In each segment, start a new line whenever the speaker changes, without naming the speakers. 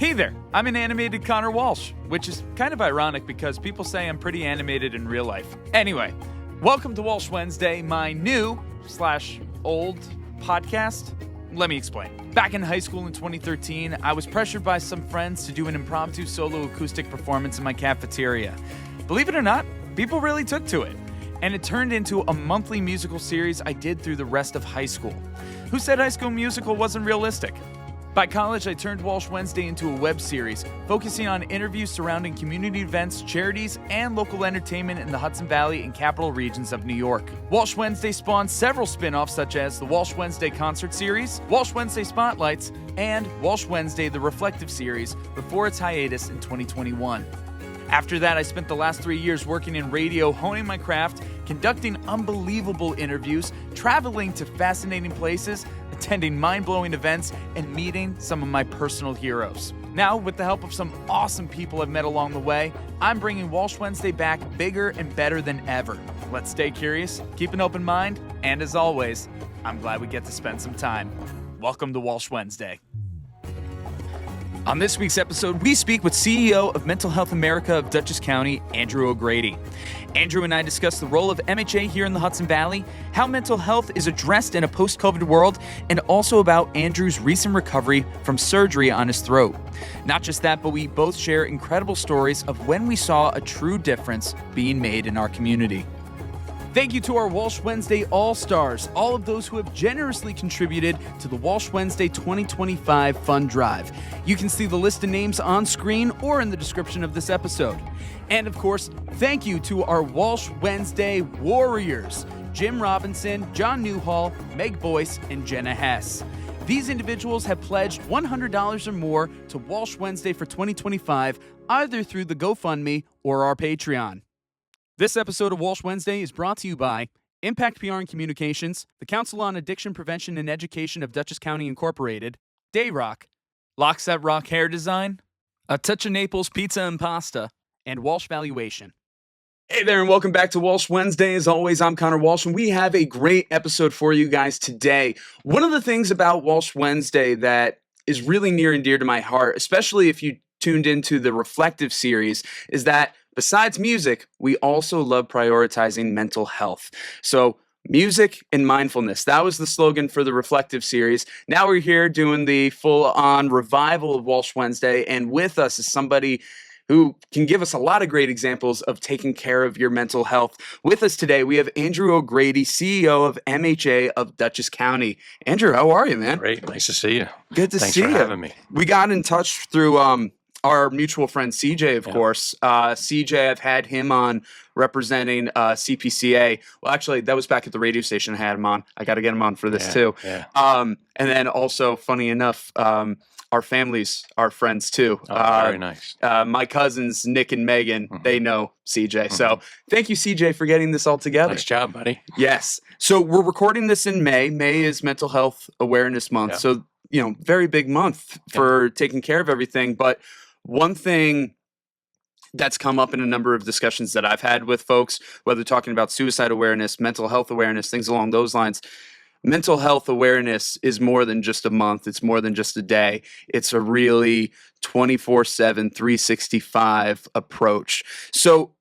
Hey there, I'm an animated Connor Walsh, which is kind of ironic because people say I'm pretty animated in real life. Anyway, welcome to Walsh Wednesday, my new/old podcast. Let me explain. Back in high school in 2013, I was pressured by some friends to do an impromptu solo acoustic performance in my cafeteria. Believe it or not, people really took to it. And it turned into a monthly musical series I did through the rest of high school. Who said High School Musical wasn't realistic? By college, I turned Walsh Wednesday into a web series, focusing on interviews surrounding community events, charities, and local entertainment in the Hudson Valley and capital regions of New York. Walsh Wednesday spawned several spin-offs such as the Walsh Wednesday Concert Series, Walsh Wednesday Spotlights, and Walsh Wednesday The Reflective Series before its hiatus in 2021. After that, I spent the last 3 years working in radio, honing my craft, conducting unbelievable interviews, traveling to fascinating places, attending mind-blowing events, and meeting some of my personal heroes. Now, with the help of some awesome people I've met along the way, I'm bringing Walsh Wednesday back bigger and better than ever. Let's stay curious, keep an open mind, and as always, I'm glad we get to spend some time. Welcome to Walsh Wednesday. On this week's episode, we speak with CEO of Mental Health America of Dutchess County, Andrew O'Grady. Andrew and I discuss the role of MHA here in the Hudson Valley, how mental health is addressed in a post-COVID world, and also about Andrew's recent recovery from surgery on his throat. Not just that, but we both share incredible stories of when we saw a true difference being made in our community. Thank you to our Walsh Wednesday All-Stars, all of those who have generously contributed to the Walsh Wednesday 2025 Fund Drive. You can see the list of names on screen or in the description of this episode. And of course, thank you to our Walsh Wednesday Warriors, Jim Robinson, John Newhall, Meg Boyce, and Jenna Hess. These individuals have pledged $100 or more to Walsh Wednesday for 2025, either through the GoFundMe or our Patreon. This episode of Walsh Wednesday is brought to you by Impact PR and Communications, the Council on Addiction Prevention and Education of Dutchess County Incorporated, Dayrock, Lockset Rock Hair Design, A Touch of Naples Pizza and Pasta, and Walsh Valuation. Hey there, and welcome back to Walsh Wednesday. As always, I'm Connor Walsh, and we have a great episode for you guys today. One of the things about Walsh Wednesday that is really near and dear to my heart, especially if you tuned into the Reflective series, is that besides music, we also love prioritizing mental health. So music and mindfulness, that was the slogan for the Reflective series. Now we're here doing the full-on revival of Walsh Wednesday, and with us is somebody who can give us a lot of great examples of taking care of your mental health. With us today, we have Andrew O'Grady, CEO of MHA of Dutchess County. Andrew, how are you, man?
Great. Nice to see you.
Good to see you.
Thanks for having me.
We got in touch through our mutual friend CJ, of course. CJ, I've had him on representing CPCA. Well, actually, that was back at the radio station I had him on. I got to get him on for this too.
Yeah.
And then also, funny enough, our families are friends too.
Very nice.
My cousins, Nick and Megan, they know CJ. So thank you, CJ, for getting this all together.
Nice job, buddy.
Yes. So we're recording this in May. May is Mental Health Awareness Month.
Yeah.
So, very big month for taking care of everything. But one thing that's come up in a number of discussions that I've had with folks, whether talking about suicide awareness, mental health awareness, things along those lines, mental health awareness is more than just a month. It's more than just a day. It's a really 24/7, 365 approach. So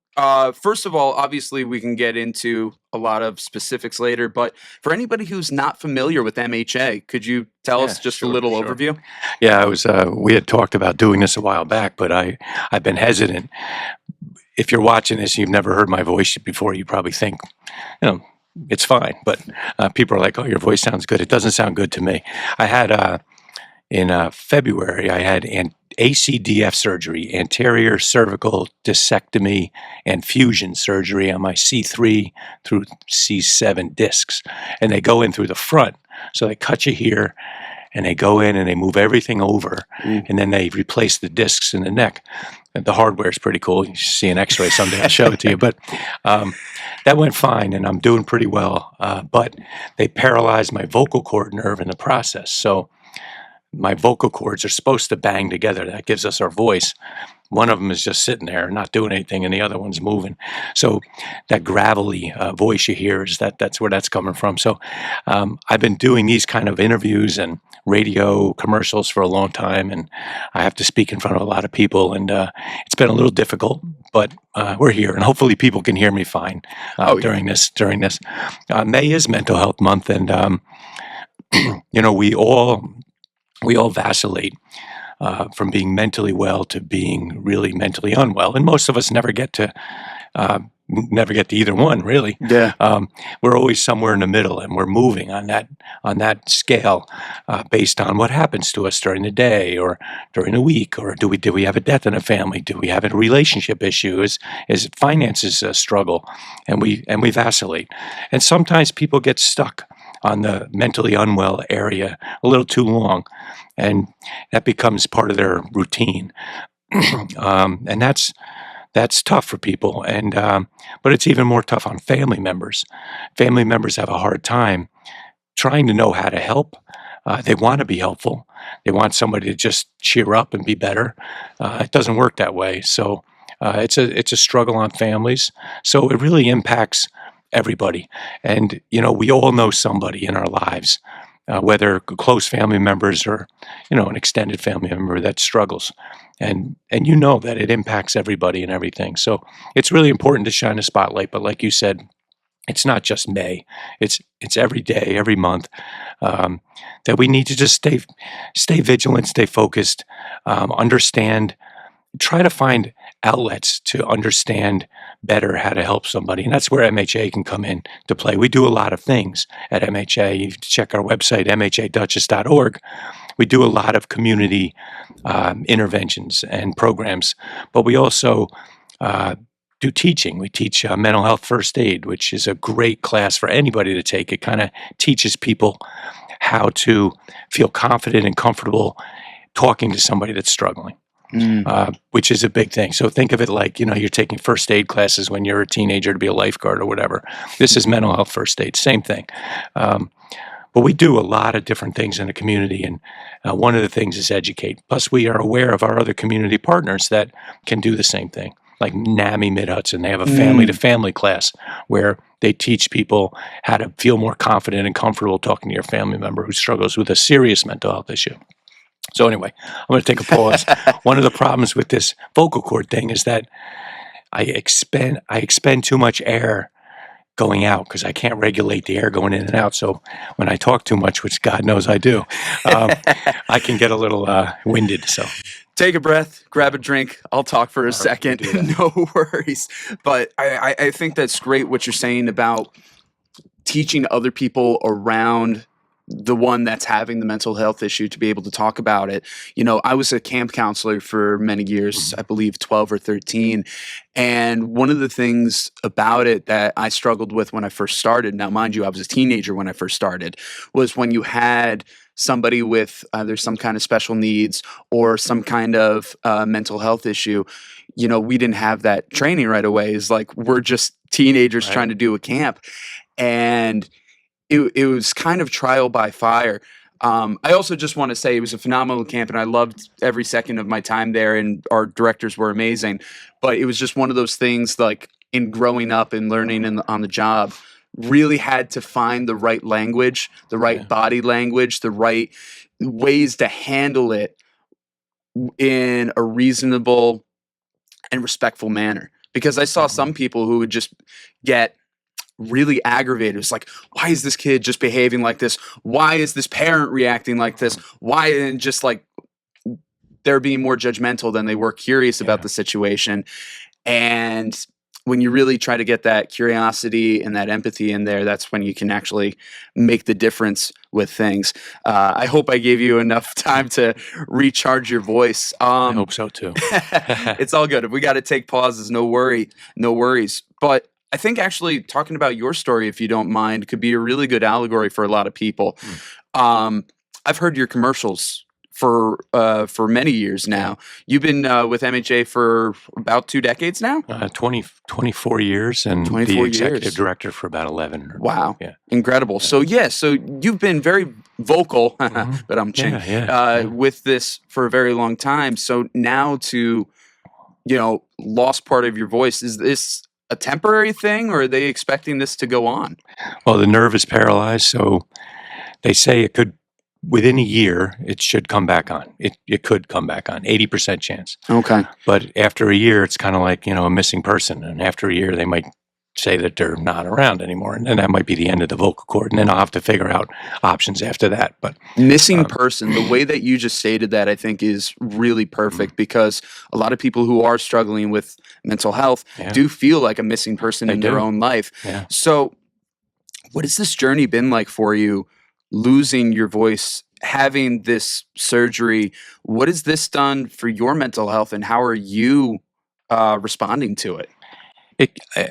first of all, obviously we can get into a lot of specifics later, but for anybody who's not familiar with MHA, could you tell us just a little overview?
Yeah, we had talked about doing this a while back, but I've been hesitant. If you're watching this, you've never heard my voice before, you probably think, it's fine, but people are like, "Oh, your voice sounds good." It doesn't sound good to me. I had in February, I had an ACDF surgery, anterior cervical discectomy and fusion surgery on my C3 through C7 discs, and they go in through the front. So they cut you here, and they go in and they move everything over, and then they replace the discs in the neck. And the hardware is pretty cool. You should see an X-ray someday. I'll show it to you. But that went fine, and I'm doing pretty well. But they paralyzed my vocal cord nerve in the process. So my vocal cords are supposed to bang together. That gives us our voice. One of them is just sitting there not doing anything, and the other one's moving. So that gravelly voice you hear that's where that's coming from. So I've been doing these kind of interviews and radio commercials for a long time, and I have to speak in front of a lot of people, and it's been a little difficult, but we're here, and hopefully people can hear me fine during this. May is Mental Health Month, and we all vacillate from being mentally well to being really mentally unwell, and most of us never get to either one, really.
Yeah.
We're always somewhere in the middle, and we're moving on that scale based on what happens to us during the day or during the week, or do we have a death in a family? Do we have a relationship issue? Is finances a struggle? And we vacillate, and sometimes people get stuck on the mentally unwell area a little too long, and that becomes part of their routine, and that's tough for people, and but it's even more tough on family members. Family members have a hard time trying to know how to help. They want to be helpful. They want somebody to just cheer up and be better. It doesn't work that way. So it's a struggle on families. So it really impacts everybody. And we all know somebody in our lives, whether close family members or an extended family member that struggles, and that it impacts everybody and everything. So it's really important to shine a spotlight. But like you said, it's not just May; it's every day, every month, that we need to just stay vigilant, stay focused, understand. Try to find outlets to understand better how to help somebody. And that's where MHA can come in to play. We do a lot of things at MHA. You can check our website, mhadutchess.org. We do a lot of community interventions and programs, but we also do teaching. We teach mental health first aid, which is a great class for anybody to take. It kind of teaches people how to feel confident and comfortable talking to somebody that's struggling. Which is a big thing. So think of it like, you're taking first aid classes when you're a teenager to be a lifeguard or whatever. This is mental health first aid, same thing. But we do a lot of different things in the community, and one of the things is educate. Plus, we are aware of our other community partners that can do the same thing. Like NAMI Mid-Hudson, they have a family-to-family class where they teach people how to feel more confident and comfortable talking to your family member who struggles with a serious mental health issue. So anyway, I'm going to take a pause. One of the problems with this vocal cord thing is that I expend too much air going out because I can't regulate the air going in and out. So when I talk too much, which God knows I do, I can get a little winded. So
take a breath, grab a drink. I'll talk for a second. No worries. But I think that's great what you're saying about teaching other people around the one that's having the mental health issue to be able to talk about it. I was a camp counselor for many years, I believe 12 or 13. And one of the things about it that I struggled with when I first started, now mind you, I was a teenager when I first started, was when you had somebody with either some kind of special needs or some kind of mental health issue, we didn't have that training right away. It's like, we're just teenagers trying to do a camp. And it was kind of trial by fire. I also just want to say it was a phenomenal camp, and I loved every second of my time there, and our directors were amazing. But it was just one of those things, like in growing up and learning on the job, really had to find the right language, the right body language, the right ways to handle it in a reasonable and respectful manner. Because I saw some people who would just get really aggravated. It's like, why is this kid just behaving like this? Why is this parent reacting like this? Why? And just like they're being more judgmental than they were curious about the situation. And when you really try to get that curiosity and that empathy in there, that's when you can actually make the difference with things. I hope I gave you enough time to recharge your voice.
I hope so too.
It's all good. If we got to take pauses, no worries. But I think actually talking about your story, if you don't mind, could be a really good allegory for a lot of people. I've heard your commercials for many years now. You've been with MHA for about 2 decades now.
24 years, and
24
the executive
years.
director for about 11.
Wow.
Yeah.
Incredible. So so you've been very vocal, but I'm
Yeah.
with this for a very long time. So now to, lost part of your voice, is this a temporary thing, or are they expecting this to go on?
Well, the nerve is paralyzed, so they say it could, within a year, it should come back on. It could come back on, 80% chance.
Okay.
But after a year, it's kind of like, a missing person. And after a year, they might say that they're not around anymore. And then that might be the end of the vocal cord. And then I'll have to figure out options after that. But
missing person, the way that you just stated that, I think is really perfect, because a lot of people who are struggling with mental health do feel like a missing person in their own life.
Yeah.
So what has this journey been like for you, losing your voice, having this surgery? What has this done for your mental health, and how are you responding to it?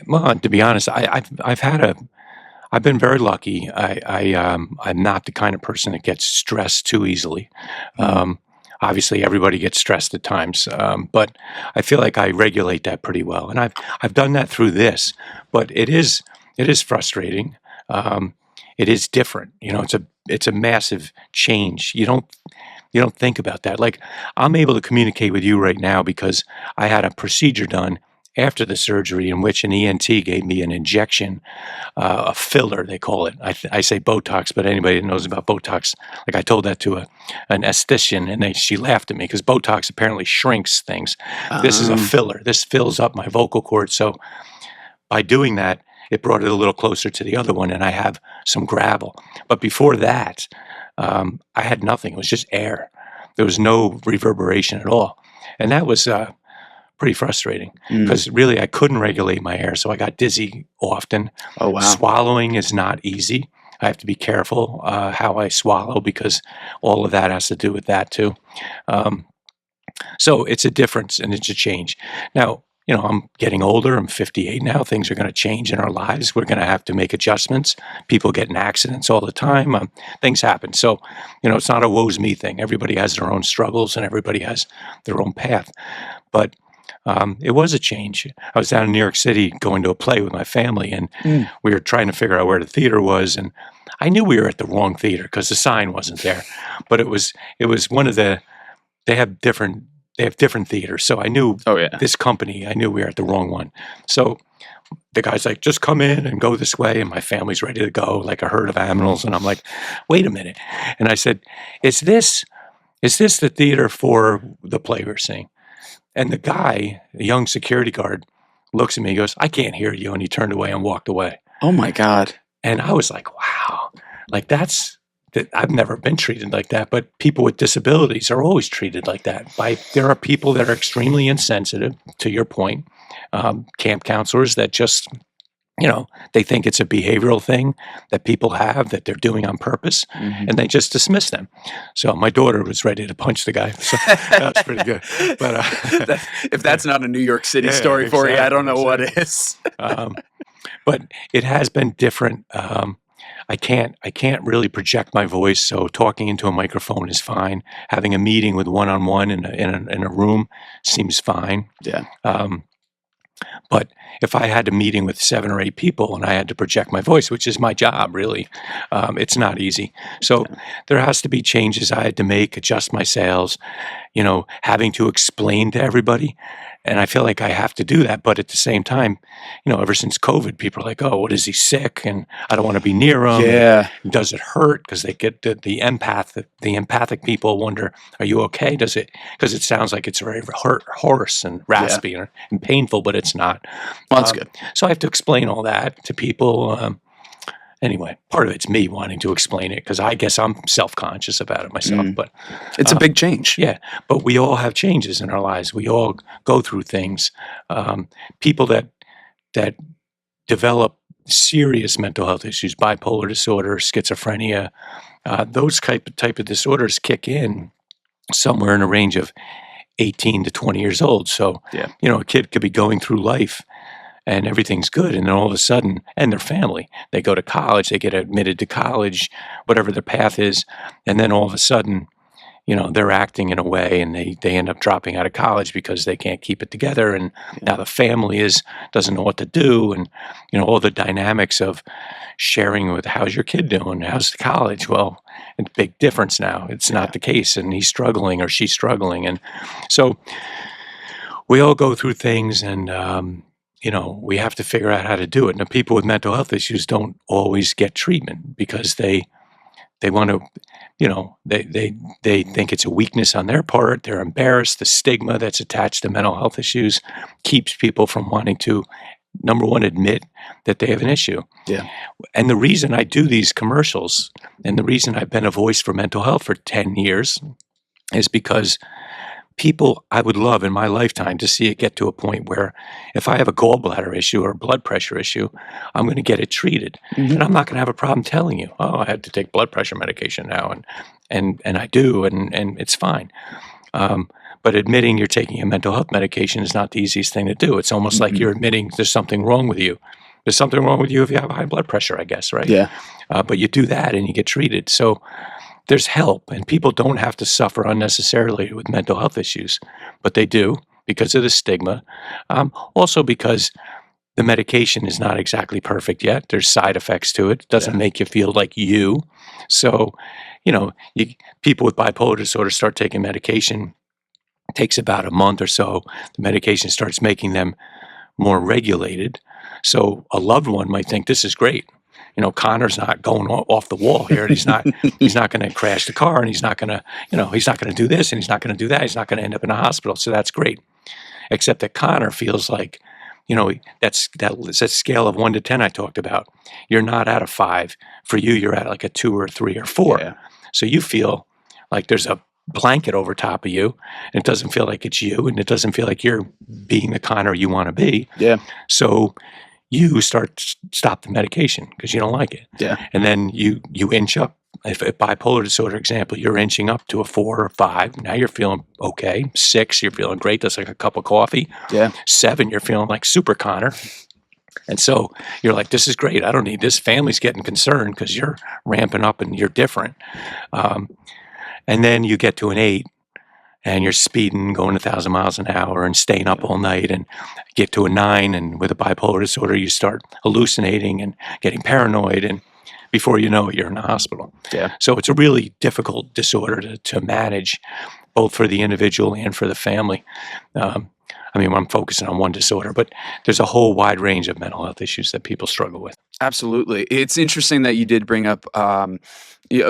Well, to be honest, I've been very lucky. I'm not the kind of person that gets stressed too easily. Obviously, everybody gets stressed at times, but I feel like I regulate that pretty well, and I've done that through this. But it is frustrating. It is different. It's a massive change. You don't think about that. Like, I'm able to communicate with you right now because I had a procedure done after the surgery in which an ENT gave me an injection, a filler, they call it. I say Botox, but anybody that knows about Botox, like, I told that to an esthetician, and she laughed at me because Botox apparently shrinks things. This is a filler. This fills up my vocal cord. So by doing that, it brought it a little closer to the other one, and I have some gravel. But before that, I had nothing. It was just air. There was no reverberation at all. And that was pretty frustrating because really I couldn't regulate my air, so I got dizzy often.
Oh, wow.
Swallowing is not easy. I have to be careful how I swallow because all of that has to do with that too. So it's a difference and it's a change. Now, I'm getting older. I'm 58 now. Things are going to change in our lives. We're going to have to make adjustments. People get in accidents all the time. Things happen. So, it's not a woe's me thing. Everybody has their own struggles and everybody has their own path. But it was a change. I was down in New York City going to a play with my family, and we were trying to figure out where the theater was. And I knew we were at the wrong theater because the sign wasn't there. But it was one of the. They have different theaters, so I knew this company. I knew we were at the wrong one. So the guy's like, "Just come in and go this way," and my family's ready to go, like a herd of animals. And I'm like, "Wait a minute!" And I said, "Is this the theater for the play we're seeing?" And the guy, the young security guard, looks at me. He goes, "I can't hear you," and he turned away and walked away.
Oh my God!
And I was like, "Wow!" Like I've never been treated like that, but people with disabilities are always treated like that. There are people that are extremely insensitive, to your point, camp counselors that just, they think it's a behavioral thing that people have that they're doing on purpose, and they just dismiss them. So my daughter was ready to punch the guy. So that's pretty good. But
if that's not a New York City story for you, I don't know what is.
But it has been different. I can't really project my voice, so talking into a microphone is fine. Having a meeting with one-on-one in a room seems fine.
Yeah.
But if I had a meeting with 7 or 8 people and I had to project my voice, which is my job, really, it's not easy. So there has to be changes I had to make, adjust my sales, having to explain to everybody. And I feel like I have to do that. But at the same time, ever since COVID, people are like, "Oh, what is he, sick? And I don't want to be near him."
Yeah.
And does it hurt? Because they get the empathic people wonder, "Are you okay?" Does it? Because it sounds like it's very hoarse and raspy and painful, but it's not.
Well, that's good.
So I have to explain all that to people. Anyway, part of it's me wanting to explain it because I guess I'm self-conscious about it myself. But
it's a big change.
Yeah, but we all have changes in our lives. We all go through things. People that develop serious mental health issues, bipolar disorder, schizophrenia, those type of disorders kick in somewhere in a range of 18 to 20 years old. So, a kid could be going through life and everything's good, and then all of a sudden, and their family, they go to college, they get admitted to college, whatever their path is, and then all of a sudden, they're acting in a way, and they end up dropping out of college because they can't keep it together, and now the family doesn't know what to do, and all the dynamics of sharing with how's your kid doing, how's the college. Well, it's a big difference now. It's not the case, and he's struggling or she's struggling, and so we all go through things, and we have to figure out how to do it. Now, people with mental health issues don't always get treatment because they want to, they think it's a weakness on their part. They're embarrassed. The stigma that's attached to mental health issues keeps people from wanting to, number one, admit that they have an issue.
Yeah.
And the reason I do these commercials and the reason I've been a voice for mental health for 10 years is because people, I would love in my lifetime to see it get to a point where if I have a gallbladder issue or a blood pressure issue, I'm going to get it treated. And I'm not going to have a problem telling you, oh, I had to take blood pressure medication now. And I do, and it's fine. But admitting you're taking a mental health medication is not the easiest thing to do. It's almost like you're admitting there's something wrong with you. There's something wrong with you if you have high blood pressure, I guess, right?
Yeah.
But you do that and you get treated. So there's help, and people don't have to suffer unnecessarily with mental health issues, but they do because of the stigma. Also because the medication is not exactly perfect yet. There's side effects to it. It doesn't make you feel like you. So, people with bipolar disorder start taking medication. It takes about a month or so. The medication starts making them more regulated. So a loved one might think this is great. Connor's not going off the wall here, and he's not going to crash the car, and he's not going to, he's not going to do this, and he's not going to do that. He's not going to end up in a hospital. So that's great. Except that Connor feels like, that's that scale of 1 to 10 I talked about. You're not at a 5. For you, you're at like a 2 or 3 or 4. Yeah. So you feel like there's a blanket over top of you, and it doesn't feel like it's you, and it doesn't feel like you're being the Connor you want to be.
Yeah.
So you stop the medication because you don't like it.
Yeah.
And then you inch up. If a bipolar disorder example, you're inching up to a 4 or 5. Now you're feeling okay. 6, you're feeling great. That's like a cup of coffee.
Yeah.
7, you're feeling like super Connor. And so you're like, this is great. I don't need this. Family's getting concerned because you're ramping up and you're different. And then you get to an 8. And you're speeding, going 1,000 miles an hour and staying up all night, and get to a 9. And with a bipolar disorder, you start hallucinating and getting paranoid. And before you know it, you're in the hospital.
Yeah.
So it's a really difficult disorder to manage, both for the individual and for the family. I'm focusing on one disorder, but there's a whole wide range of mental health issues that people struggle with.
Absolutely. It's interesting that you did bring up,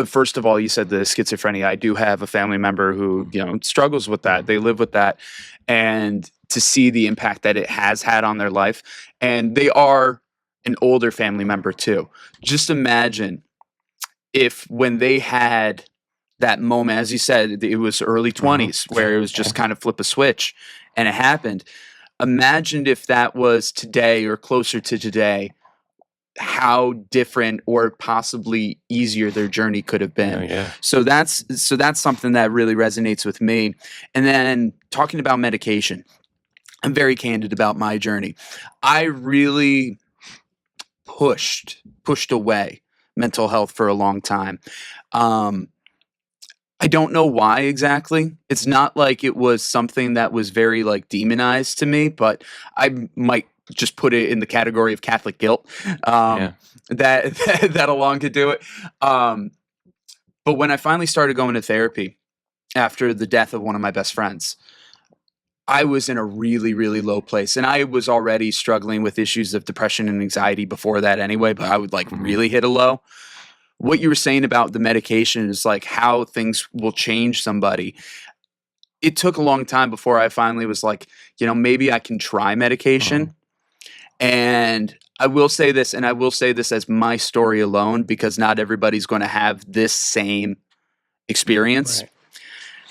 first of all, you said the schizophrenia. I do have a family member who, struggles with that. They live with that. And to see the impact that it has had on their life, and they are an older family member too. Just imagine if when they had that moment, as you said, it was early 20s, where it was just kind of flip a switch and it happened. Imagine if that was today or closer to today, how different or possibly easier their journey could have been.
Oh, yeah.
So that's something that really resonates with me. And then talking about medication, I'm very candid about my journey. I really pushed away mental health for a long time. I don't know why exactly. It's not like it was something that was very demonized to me, but I might just put it in the category of Catholic guilt. That along to do it. But when I finally started going to therapy after the death of one of my best friends, I was in a really, really low place. And I was already struggling with issues of depression and anxiety before that anyway, but I would really hit a low. What you were saying about the medication is how things will change somebody. It took a long time before I finally was maybe I can try medication. And I will say this, and I will say this as my story alone, because not everybody's going to have this same experience. Right.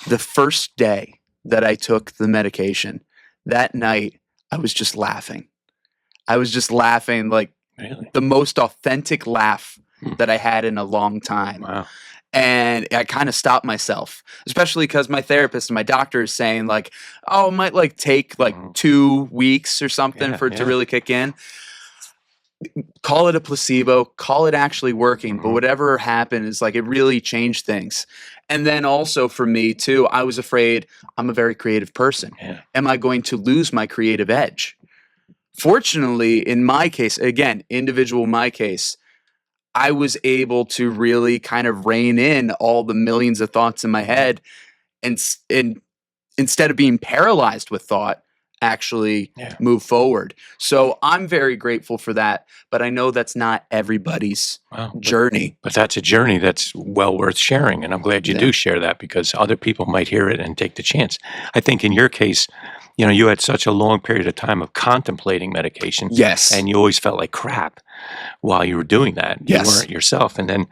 The first day that I took the medication, that night, I was just laughing. I was just laughing the most authentic laugh that I had in a long time.
Wow.
And I kind of stopped myself, especially because my therapist and my doctor is saying it might take 2 weeks or something for it to really kick in. call it a placebo, call it actually working, but whatever happened is like it really changed things. And then also for me too, I was afraid. I'm a very creative person.
Yeah.
Am I going to lose my creative edge? Fortunately, in my case, again, individual my case, I was able to really kind of rein in all the millions of thoughts in my head, and instead of being paralyzed with thought, actually move forward. So I'm very grateful for that, but I know that's not everybody's journey.
But that's a journey that's well worth sharing, and I'm glad you do share that, because other people might hear it and take the chance. I think in your case, you had such a long period of time of contemplating medication.
Yes.
And you always felt like crap while you were doing that.
Yes.
You weren't yourself. And then,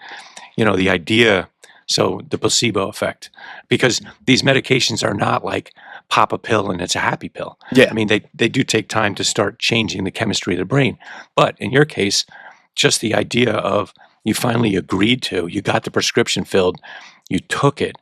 the idea, so the placebo effect, because these medications are not like pop a pill and it's a happy pill.
Yeah.
I mean, they do take time to start changing the chemistry of the brain. But in your case, just the idea of you finally agreed to, you got the prescription filled, you took it,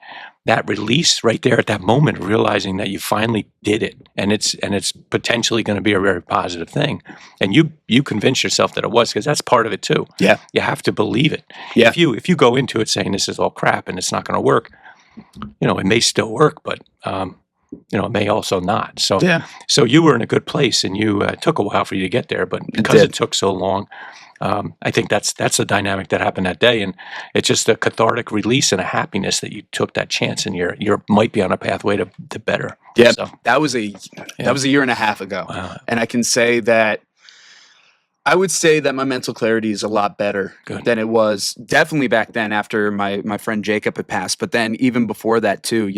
that release right there at that moment, realizing that you finally did it, and it's potentially going to be a very positive thing, and you convince yourself that it was, because that's part of it too.
Yeah,
you have to believe it.
Yeah,
if you go into it saying this is all crap and it's not going to work, it may still work, but it may also not. So so you were in a good place, and it took a while for you to get there, but because it took so long. I think that's the dynamic that happened that day, and it's just a cathartic release and a happiness that you took that chance, and you might be on a pathway to better.
Yeah,
so,
that was a year and a half ago, and I can say that I would say that my mental clarity is a lot better than it was definitely back then after my friend Jacob had passed, but then even before that too,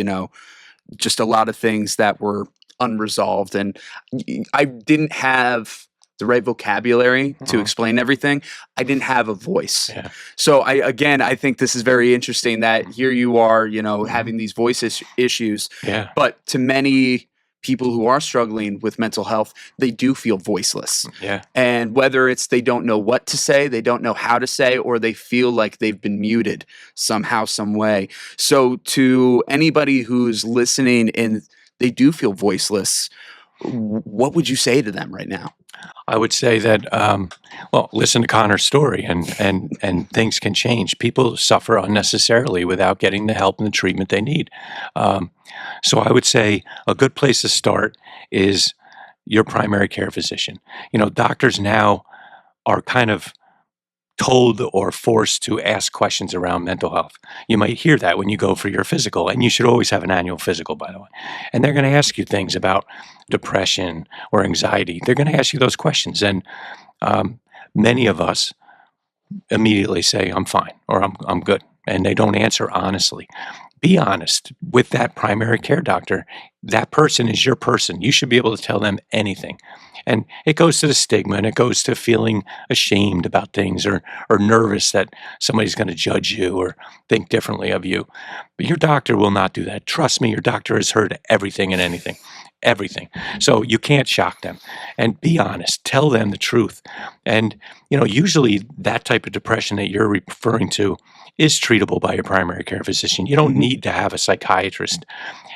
just a lot of things that were unresolved, and I didn't have the right vocabulary to explain everything. I didn't have a voice. Yeah. So I think this is very interesting that here you are, having these voice issues. Yeah. But to many people who are struggling with mental health, they do feel voiceless. Yeah. And whether it's they don't know what to say, they don't know how to say, or they feel like they've been muted somehow, some way. So to anybody who's listening and they do feel voiceless, what would you say to them right now?
I would say that, listen to Connor's story, and things can change. People suffer unnecessarily without getting the help and the treatment they need. So I would say a good place to start is your primary care physician. Doctors now are kind of told or forced to ask questions around mental health. You might hear that when you go for your physical, and you should always have an annual physical, by the way. And they're going to ask you things about depression or anxiety. They're going to ask you those questions. And many of us immediately say, I'm fine, or I'm good. And they don't answer honestly. Be honest with that primary care doctor. That person is your person. You should be able to tell them anything. And it goes to the stigma, and it goes to feeling ashamed about things, or nervous that somebody's going to judge you or think differently of you. But your doctor will not do that. Trust me, your doctor has heard everything and anything. Everything. So you can't shock them. And be honest. Tell them the truth. And, usually that type of depression that you're referring to is treatable by your primary care physician. You don't need to have a psychiatrist.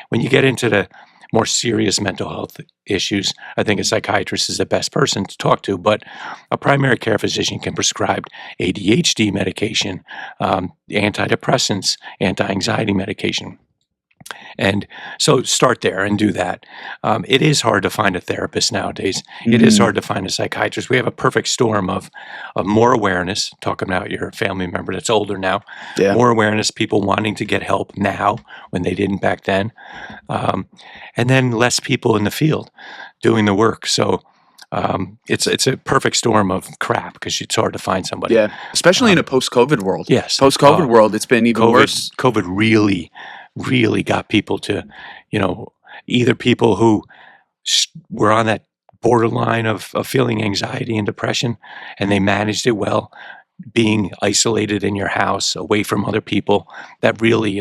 When you get into the more serious mental health issues, I think a psychiatrist is the best person to talk to, but a primary care physician can prescribe ADHD medication, antidepressants, anti-anxiety medication. And so start there and do that. It is hard to find a therapist nowadays. It is hard to find a psychiatrist. We have a perfect storm of more awareness, talking about your family member that's older now, more awareness, people wanting to get help now when they didn't back then, and then less people in the field doing the work. So it's a perfect storm of crap, because it's hard to find somebody.
Yeah, especially in a post-COVID world.
Yes.
Post-COVID world, it's been even worse.
COVID really got people to, either people who were on that borderline of feeling anxiety and depression, and they managed it well, being isolated in your house, away from other people. That really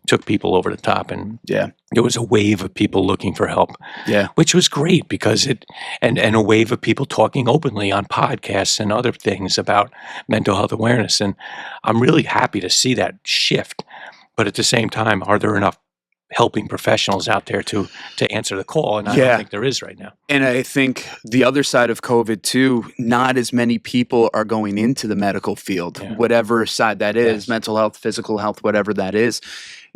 took people over the top, and there was a wave of people looking for help, which was great, because and a wave of people talking openly on podcasts and other things about mental health awareness. And I'm really happy to see that shift. But at the same time, are there enough helping professionals out there to answer the call, and I don't think there is right now.
And I think the other side of COVID too, not as many people are going into the medical field, whatever side that is, mental health, physical health, whatever that is.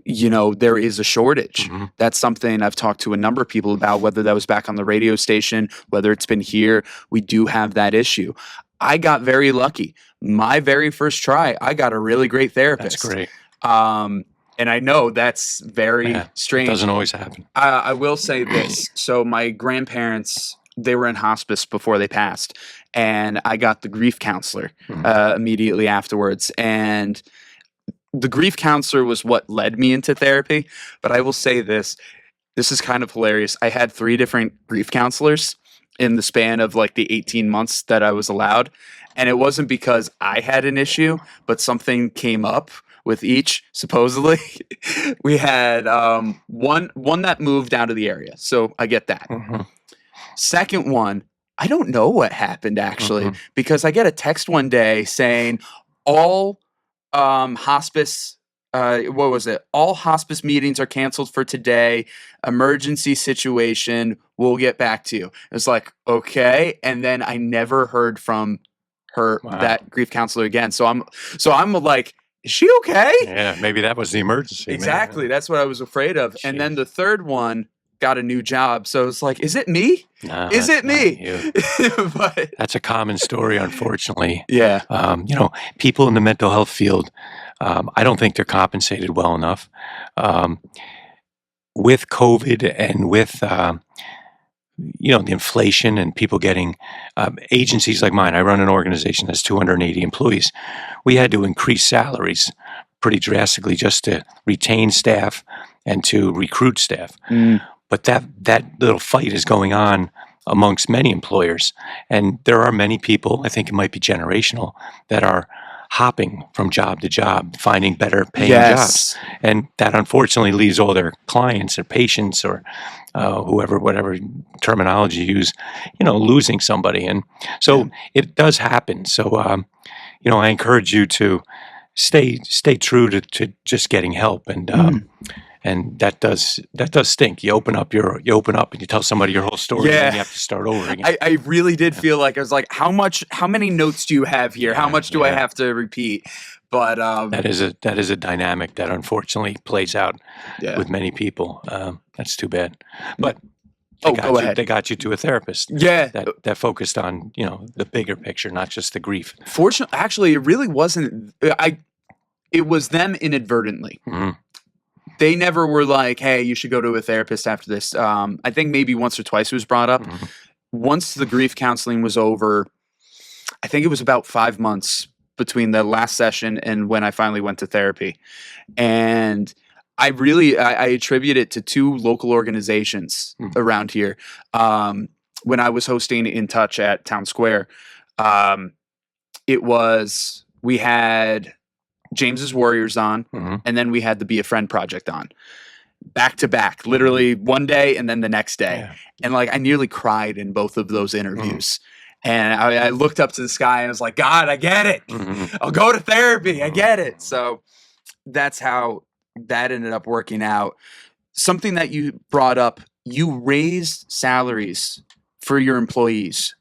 You know, there is a shortage. That's something I've talked to a number of people about, whether that was back on the radio station, whether it's been here. We do have that issue. I got very lucky. My very first try, I got a really great therapist.
That's great.
And I know that's very strange.
It doesn't always happen.
I will say this. So my grandparents, they were in hospice before they passed, and I got the grief counselor immediately afterwards. And the grief counselor was what led me into therapy. But I will say this. This is kind of hilarious. I had 3 different grief counselors in the span of like the 18 months that I was allowed. And it wasn't because I had an issue, but something came up with each, supposedly. We had one that moved out of the area. So I get that. Second one, I don't know what happened actually, because I get a text one day saying all hospice, what was it? All hospice meetings are canceled for today. Emergency situation. We'll get back to you. It was like, okay. And then I never heard from her, that grief counselor again. So I'm like, is she okay?
Yeah, maybe that was the emergency.
Exactly.
Man.
That's what I was afraid of.
Jeez.
And then the third one got a new job. So it's like, is it me?
No,
is it me?
But that's a common story, unfortunately.
Yeah.
You know, people in the mental health field, I don't think they're compensated well enough. With COVID and with you know, the inflation and people getting agencies like mine. I run an organization that's 280 employees. We had to increase salaries pretty drastically just to retain staff and to recruit staff. But that little fight is going on amongst many employers. And there are many people, I think it might be generational, that are hopping from job to job, finding better paying jobs. And that unfortunately leaves all their clients or patients or whoever, whatever terminology you use, you know, losing somebody. And so it does happen. So, you know, I encourage you to stay true to just getting help. And that does stink. You open up and you tell somebody your whole story, and then you have to start over again.
I really did feel like I was like, how many notes do you have here? How much do I have to repeat? But that
is a dynamic that unfortunately plays out with many people. That's too bad. But
go ahead.
They got you to a therapist.
Yeah,
that focused on, you know, the bigger picture, not just the grief.
Fortunately, actually, it really wasn't. It was them inadvertently. They never were like, hey, you should go to a therapist after this. I think maybe once or twice it was brought up. Once the grief counseling was over, I think it was about 5 months between the last session and when I finally went to therapy. And I attribute it to 2 local organizations around here. When I was hosting In Touch at Town Square, we had James's Warriors on, and then we had the Be a Friend Project on, back to back, literally one day and then the next day. And like, I nearly cried in both of those interviews. And I looked up to the sky and I was like, God, I get it. I'll go to therapy. I get it. So that's how that ended up working out. Something that you brought up, you raised salaries for your employees.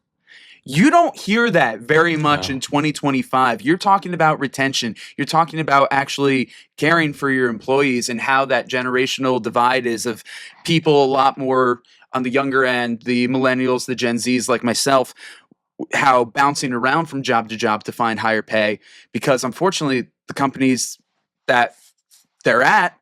You don't hear that very much in 2025. You're talking about retention. You're talking about actually caring for your employees and how that generational divide is of people a lot more on the younger end, the millennials, the Gen Zs like myself, how bouncing around from job to job to find higher pay because unfortunately the companies that they're at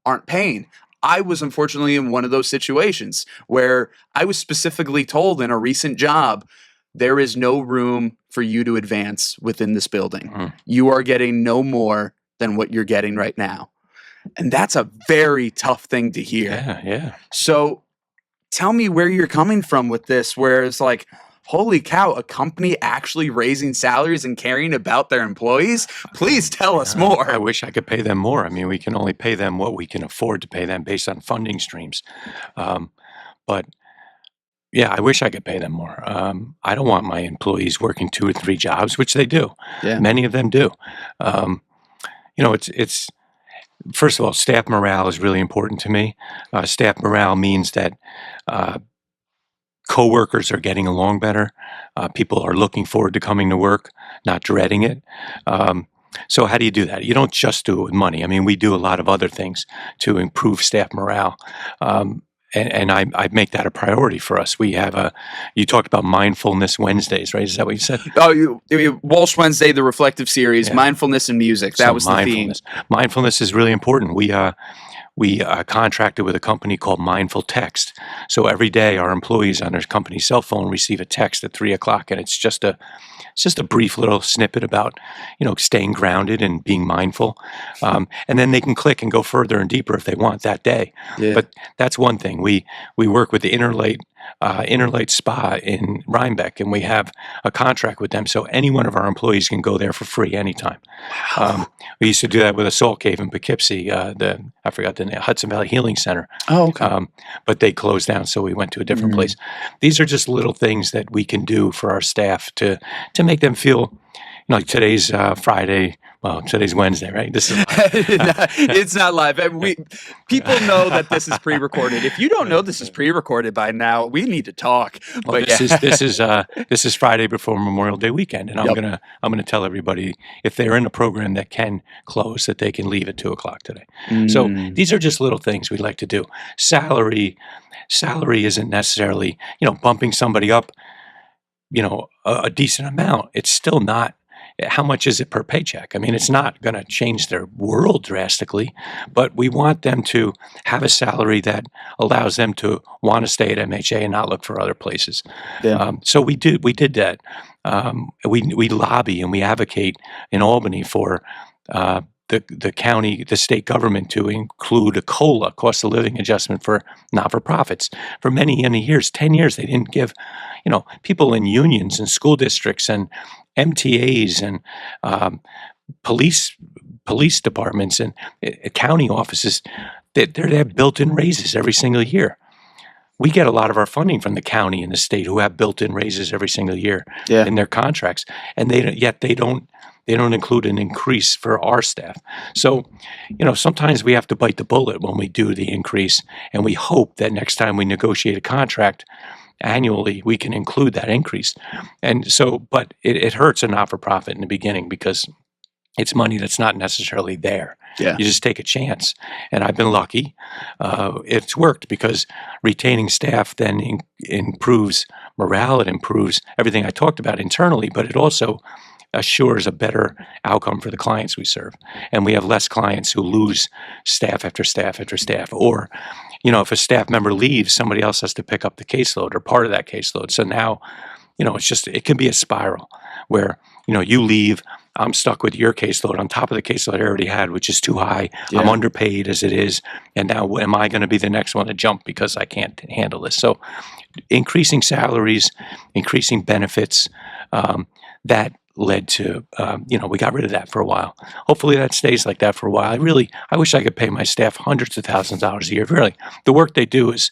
aren't paying. I was unfortunately in one of those situations where I was specifically told in a recent job, there is no room for you to advance within this building. You are getting no more than what you're getting right now. And that's a very tough thing to hear.
Yeah.
So tell me where you're coming from with this, where it's like, holy cow, a company actually raising salaries and caring about their employees? Please tell us more.
I wish I could pay them more. I mean, we can only pay them what we can afford to pay them based on funding streams. But yeah, I wish I could pay them more. I don't want my employees working 2 or 3 jobs, which they do.
Yeah.
Many of them do. You know, it's First of all, staff morale is really important to me. Staff morale means that coworkers are getting along better. People are looking forward to coming to work, not dreading it. So how do you do that? You don't just do it with money. I mean, we do a lot of other things to improve staff morale. And I make that a priority for us. We have you talked about Mindfulness Wednesdays, right? Is that what you said?
Oh, Walsh Wednesday, the reflective series, mindfulness and music. That was the theme.
Mindfulness is really important. We contracted with a company called Mindful Text. So every day our employees on their company cell phone receive a text at 3:00, and it's just a brief little snippet about, staying grounded and being mindful. And then they can click and go further and deeper if they want that day.
Yeah.
But that's one thing. We work with the Interlight Spa in Rhinebeck, and we have a contract with them, so any one of our employees can go there for free anytime. We used to do that with a salt cave in Poughkeepsie, I forgot the name, Hudson Valley Healing Center.
Oh, okay.
But they closed down, so we went to a different place. These are just little things that we can do for our staff to make them feel, like today's Friday. Well, today's Wednesday, right? This is
it's not live. People know that this is pre-recorded. If you don't know this is pre-recorded by now, we need to talk.
Well, this is Friday before Memorial Day weekend, and I'm gonna tell everybody if they're in a program that can close that they can leave at 2:00 today. So these are just little things we like to do. Salary isn't necessarily bumping somebody up a decent amount. It's still not. How much is it per paycheck? I mean, it's not going to change their world drastically, but we want them to have a salary that allows them to want to stay at MHA and not look for other places.
Yeah.
So we did that. We lobby and we advocate in Albany for the state government to include a COLA, cost of living adjustment for not-for-profits. For many years, 10 years, they didn't give, people in unions and school districts and MTAs and police departments and county offices, they have built-in raises every single year. We get a lot of our funding from the county and the state who have built-in raises every single year in their contracts, and they don't include an increase for our staff. So, sometimes we have to bite the bullet when we do the increase, and we hope that next time we negotiate a contract annually, we can include that increase. And so, but it hurts a not-for-profit in the beginning because it's money that's not necessarily there.
Yeah.
You just take a chance. And I've been lucky. It's worked because retaining staff then improves morale. It improves everything I talked about internally, but it also assures a better outcome for the clients we serve. And we have less clients who lose staff after staff after staff. Or, if a staff member leaves, somebody else has to pick up the caseload or part of that caseload. So now, it can be a spiral where, you leave, I'm stuck with your caseload on top of the caseload I already had, which is too high. Yeah. I'm underpaid as it is. And now am I going to be the next one to jump because I can't handle this? So increasing salaries, increasing benefits, that led to, we got rid of that for a while. Hopefully that stays like that for a while. I wish I could pay my staff hundreds of thousands of dollars a year. Really, the work they do is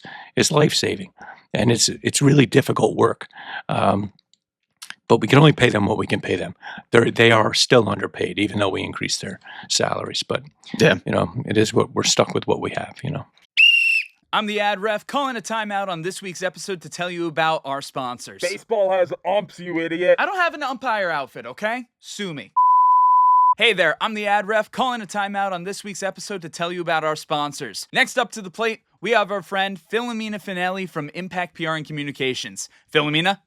life-saving, and it's really difficult work. But we can only pay them what we can pay them. They are still underpaid, even though we increased their salaries. But it is what we're stuck with what we have.
I'm the ad ref calling a timeout on this week's episode to tell you about our sponsors.
Baseball has umps, you idiot.
I don't have an umpire outfit, okay? Sue me. Hey there, I'm the ad ref calling a timeout on this week's episode to tell you about our sponsors. Next up to the plate, we have our friend Philomena Finelli from Impact PR and Communications. Philomena?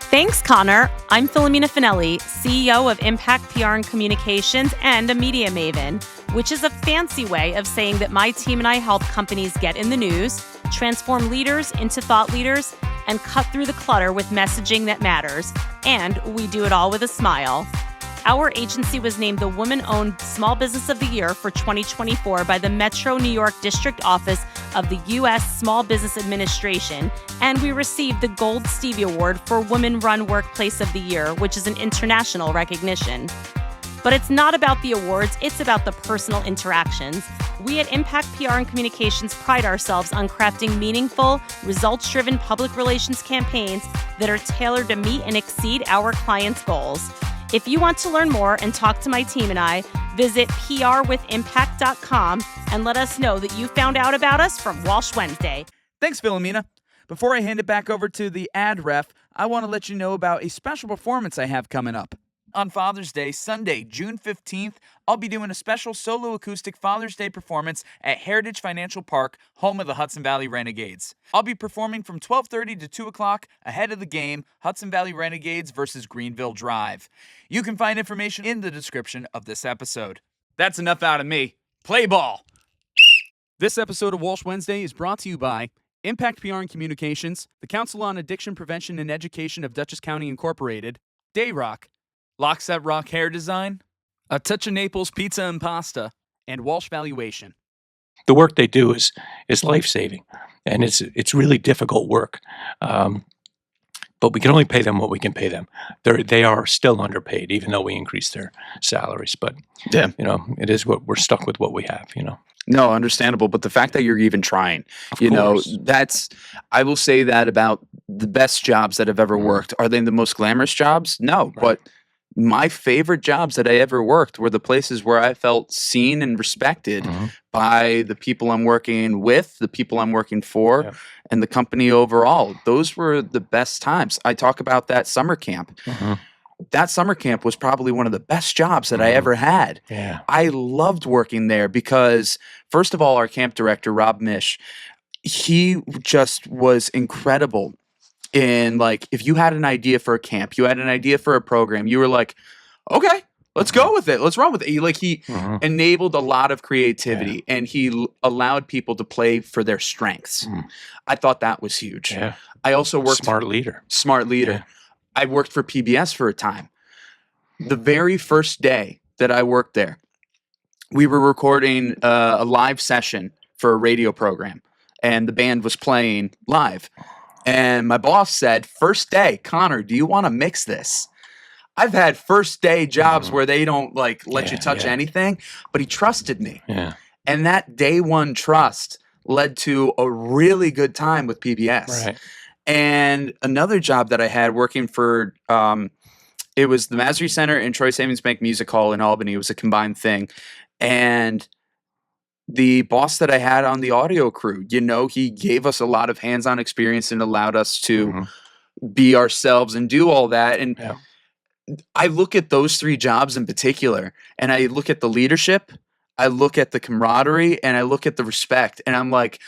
Thanks, Connor. I'm Philomena Finelli, CEO of Impact PR and Communications and a media maven, which is a fancy way of saying that my team and I help companies get in the news, transform leaders into thought leaders, and cut through the clutter with messaging that matters. And we do it all with a smile. Our agency was named the Woman-Owned Small Business of the Year for 2024 by the Metro New York District Office of the U.S. Small Business Administration, and we received the Gold Stevie Award for Women-Run Workplace of the Year, which is an international recognition. But it's not about the awards, it's about the personal interactions. We at Impact PR and Communications pride ourselves on crafting meaningful, results-driven public relations campaigns that are tailored to meet and exceed our clients' goals. If you want to learn more and talk to my team and I, Visit prwithimpact.com and let us know that you found out about us from Walsh Wednesday.
Thanks, Philomena. Before I hand it back over to the ad ref, I want to let you know about a special performance I have coming up. On Father's Day, Sunday, June 15th, I'll be doing a special solo acoustic Father's Day performance at Heritage Financial Park, home of the Hudson Valley Renegades. I'll be performing from 12:30 to 2 o'clock ahead of the game, Hudson Valley Renegades versus Greenville Drive. You can find information in the description of this episode. That's enough out of me. Play ball! This episode of Walsh Wednesday is brought to you by Impact PR and Communications, the Council on Addiction Prevention and Education of Dutchess County Incorporated, Dayrock, Lockset Rock Hair Design, A Touch of Naples Pizza and Pasta, and Walsh Valuation.
The work they do is life-saving, and it's really difficult work. But we can only pay them what we can pay them. They are still underpaid, even though we increase their salaries. But
Yeah.
it is what we're stuck with what we have.
No, understandable. But the fact that you're even trying,
Of course.
I will say that about the best jobs that I've ever worked. Are they the most glamorous jobs? No, but my favorite jobs that I ever worked were the places where I felt seen and respected by the people I'm working with, the people I'm working for,
Yep.
and the company overall. Those were the best times. I talk about that summer camp. That summer camp was probably one of the best jobs that I ever had.
Yeah.
I loved working there because, first of all, our camp director, Rob Mish, he just was incredible. In like, if you had an idea for a camp, you had an idea for a program, you were like, okay, let's go with it. Let's run with it. He enabled a lot of creativity and he allowed people to play for their strengths. I thought that was huge.
Yeah.
I also worked
Smart leader.
Smart leader.
Yeah.
I worked for PBS for a time. The very first day that I worked there, we were recording a live session for a radio program, and the band was playing live. And my boss said, first day, Connor, do you want to mix this? I've had first day jobs where they don't let you touch anything, but he trusted me.
Yeah.
And that day one trust led to a really good time with PBS.
Right.
And another job that I had working for, it was the Mastery Center and Troy Savings Bank Music Hall in Albany. It was a combined thing. And the boss that I had on the audio crew, he gave us a lot of hands-on experience and allowed us to be ourselves and do all that. And I look at those three jobs in particular, and I look at the leadership, I look at the camaraderie, and I look at the respect, and I'm like,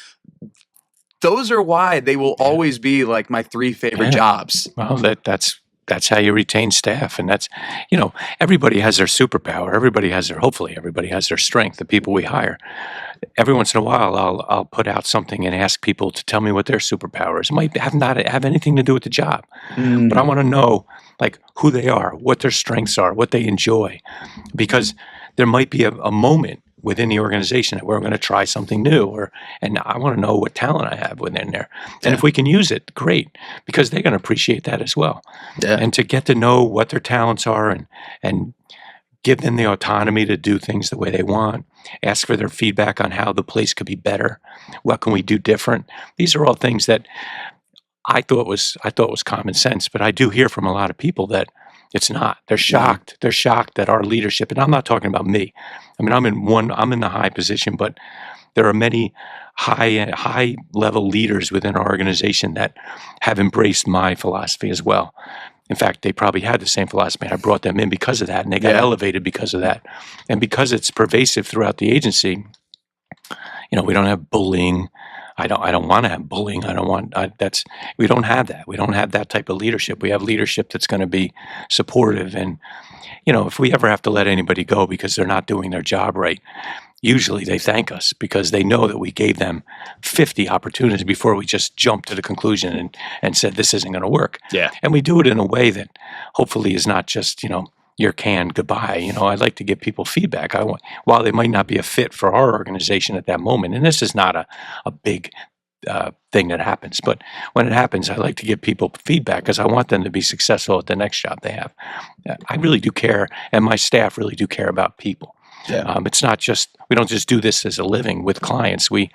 those are why they will always be like my three favorite jobs.
Well, that's how you retain staff, and that's everybody has their superpower. Hopefully everybody has their strength. The people we hire, every once in a while, I'll put out something and ask people to tell me what their superpower is. It might not have anything to do with the job, but I want to know who they are, what their strengths are, what they enjoy, because there might be a moment within the organization that we're going to try something new, and I want to know what talent I have within there. And if we can use it, great, because they're going to appreciate that as well.
Yeah.
And to get to know what their talents are and give them the autonomy to do things the way they want, ask for their feedback on how the place could be better, what can we do different. These are all things that I thought was common sense, but I do hear from a lot of people that it's not. They're shocked. They're shocked that our leadership, and I'm not talking about me. I mean, I'm in the high position, but there are many high level leaders within our organization that have embraced my philosophy as well. In fact, they probably had the same philosophy. I brought them in because of that, and they got elevated because of that. And because it's pervasive throughout the agency, we don't have bullying. I don't want to have bullying. We don't have that. We don't have that type of leadership. We have leadership that's going to be supportive. And, if we ever have to let anybody go because they're not doing their job right, usually they thank us because they know that we gave them 50 opportunities before we just jumped to the conclusion and said, this isn't going to work.
Yeah.
And we do it in a way that hopefully is not just, your canned goodbye. I'd like to give people feedback. While they might not be a fit for our organization at that moment, and this is not a big thing that happens, but when it happens, I like to give people feedback because I want them to be successful at the next job they have. I really do care, and my staff really do care about people.
Yeah.
It's not just, we don't just do this as a living with clients. We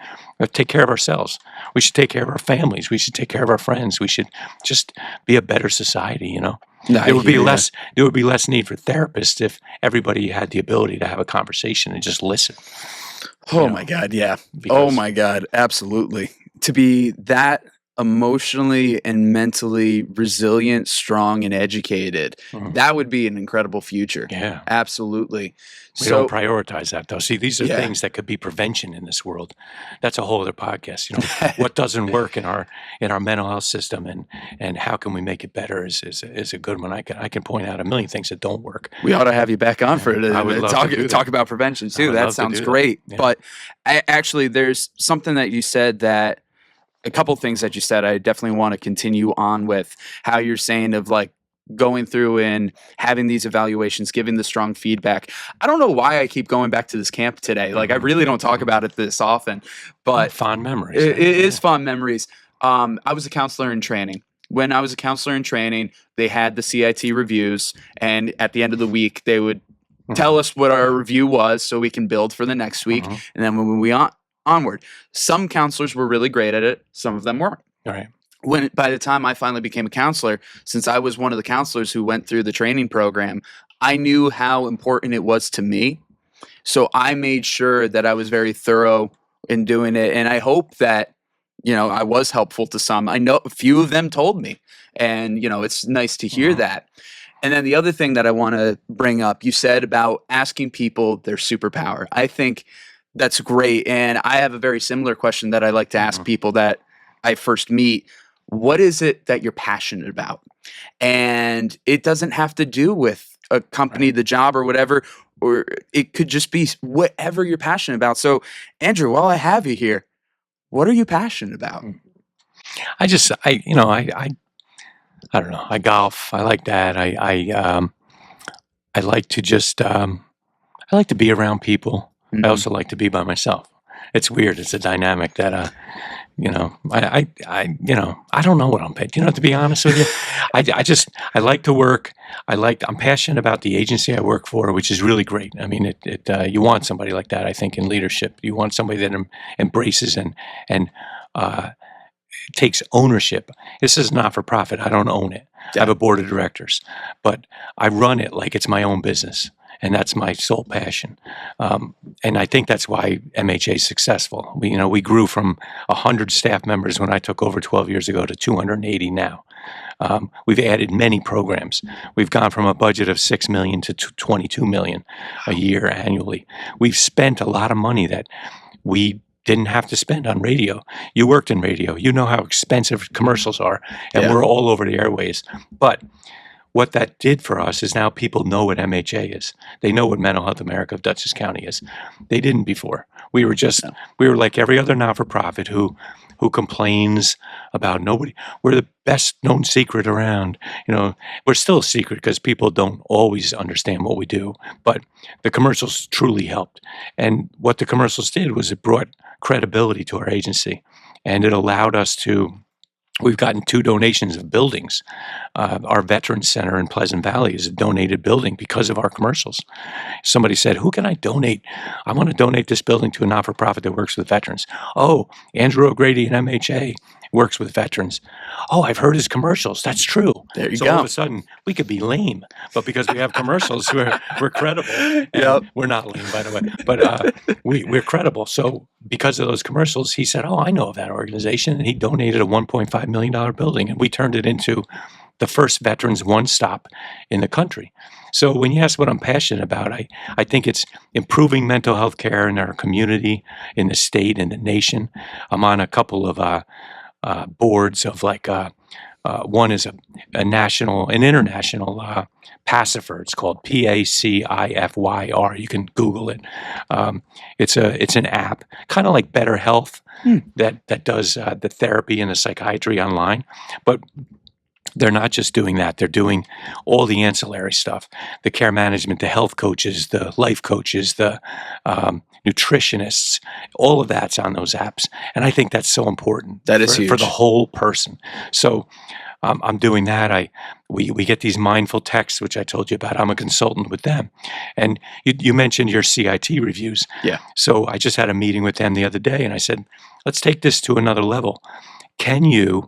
take care of ourselves. We should take care of our families. We should take care of our friends. We should just be a better society,
No, I
There would be
hear ya.
less need for therapists if everybody had the ability to have a conversation and just listen.
Oh
know,
my God, yeah. Oh
because-
my God, absolutely. To be that emotionally and mentally resilient, strong, and educated,
Mhm.
that would be an incredible future.
Yeah.
Absolutely.
We
So
don't prioritize that though. See, these are
Yeah.
things that could be prevention in this world. That's a whole other podcast. You know, what doesn't work in our mental health system, and how can we make it better is a good one. I can point out a million things that don't work.
we ought to have you back on for it.
I would love
talk,
to do that.
talk about prevention
I
too.
would
That
love to
sounds
do that.
great.
Yeah.
But actually, there's something that you said that a couple things that you said I definitely want to continue on with. How you're saying of like going through and having these evaluations, giving the strong feedback. I don't know why I keep going back to this camp today. Like I really don't talk about it this often, but
Fond memories.
it is fond memories. I was a counselor in training. When I was a counselor in training, they had the CIT reviews, and at the end of the week, they would tell us what our review was so we can build for the next week.
Mhm.
And then when we onward, some counselors were really great at it. Some of them weren't.
All right.
By the time I finally became a counselor, since I was one of the counselors who went through the training program, I knew how important it was to me. So I made sure that I was very thorough in doing it. And I hope that, I was helpful to some. I know a few of them told me, and, it's nice to hear that. And then the other thing that I want to bring up, you said about asking people their superpower. I think that's great. And I have a very similar question that I like to ask people that I first meet. What is it that you're passionate about? And it doesn't have to do with a company, the job, or whatever, or it could just be whatever you're passionate about. So, Andrew, while I have you here, what are you passionate about?
I don't know. I golf. I like that. I like to just I like to be around people. I also like to be by myself. It's weird. It's a dynamic that I don't know what I'm paid. To be honest with you, I like to work. I'm passionate about the agency I work for, which is really great. I mean, you want somebody like that. I think in leadership, you want somebody that embraces and takes ownership. This is not for profit. I don't own it. I have a board of directors, but I run it like it's my own business. And that's my sole passion. And I think that's why MHA is successful. We grew from 100 staff members when I took over 12 years ago to 280 now. We've added many programs. We've gone from a budget of $6 million to $22 million a year annually. We've spent a lot of money that we didn't have to spend on radio. You worked in radio. You know how expensive commercials are, and we're all over the airways. But what that did for us is now people know what MHA is. They know what Mental Health America of Dutchess County is. They didn't before. We were like every other not-for-profit who complains about nobody. We're the best known secret around. We're still a secret because people don't always understand what we do, but the commercials truly helped. And what the commercials did was it brought credibility to our agency, and it allowed us to. We've gotten 2 donations of buildings. Our Veterans Center in Pleasant Valley is a donated building because of our commercials. Somebody said, who can I donate? I want to donate this building to a not-for-profit that works with veterans. Oh, Andrew O'Grady and MHA works with veterans. Oh, I've heard his commercials. That's true.
There you
so
go.
All of a sudden, we could be lame, but because we have commercials, we're credible.
Yep.
We're not lame, by the way, but we're credible. So because of those commercials, he said, oh, I know of that organization, and he donated a $1.5 million building, and we turned it into the first veterans one-stop in the country. So when you ask what I'm passionate about, I think it's improving mental health care in our community, in the state, in the nation. I'm on a couple of boards of one is an international pacifier. It's called PACIFYR. You can Google it. It's an app, kind of like Better Health, that does the therapy and the psychiatry online, but they're not just doing that. They're doing all the ancillary stuff, the care management, the health coaches, the life coaches, the nutritionists, all of that's on those apps. And I think that's so important.
That is huge.
For the whole person. So I'm doing that. We get these mindful texts, which I told you about. I'm a consultant with them. And you mentioned your CIT reviews.
Yeah.
So I just had a meeting with them the other day, and I said, let's take this to another level. Can you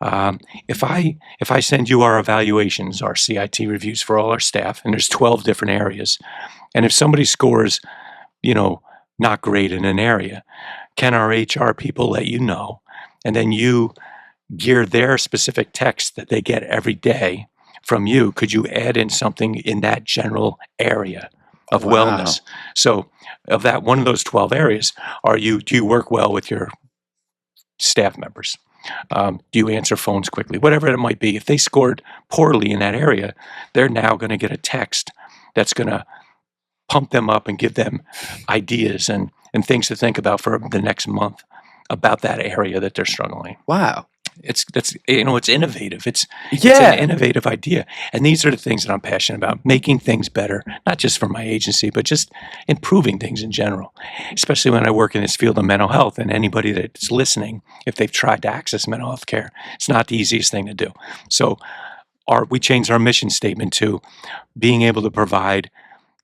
If I send you our evaluations, our CIT reviews for all our staff, and there's 12 different areas, and if somebody scores, not great in an area, can our HR people let you know? And then you gear their specific text that they get every day from you. Could you add in something in that general area of wellness? So of that, one of those 12 areas, do you work well with your staff members? Do you answer phones quickly? Whatever it might be. If they scored poorly in that area, they're now going to get a text that's going to pump them up and give them ideas and things to think about for the next month about that area that they're struggling.
Wow.
It's innovative. It's an innovative idea. And these are the things that I'm passionate about, making things better, not just for my agency, but just improving things in general, especially when I work in this field of mental health. And anybody that's listening, if they've tried to access mental health care, it's not the easiest thing to do. So we changed our mission statement to being able to provide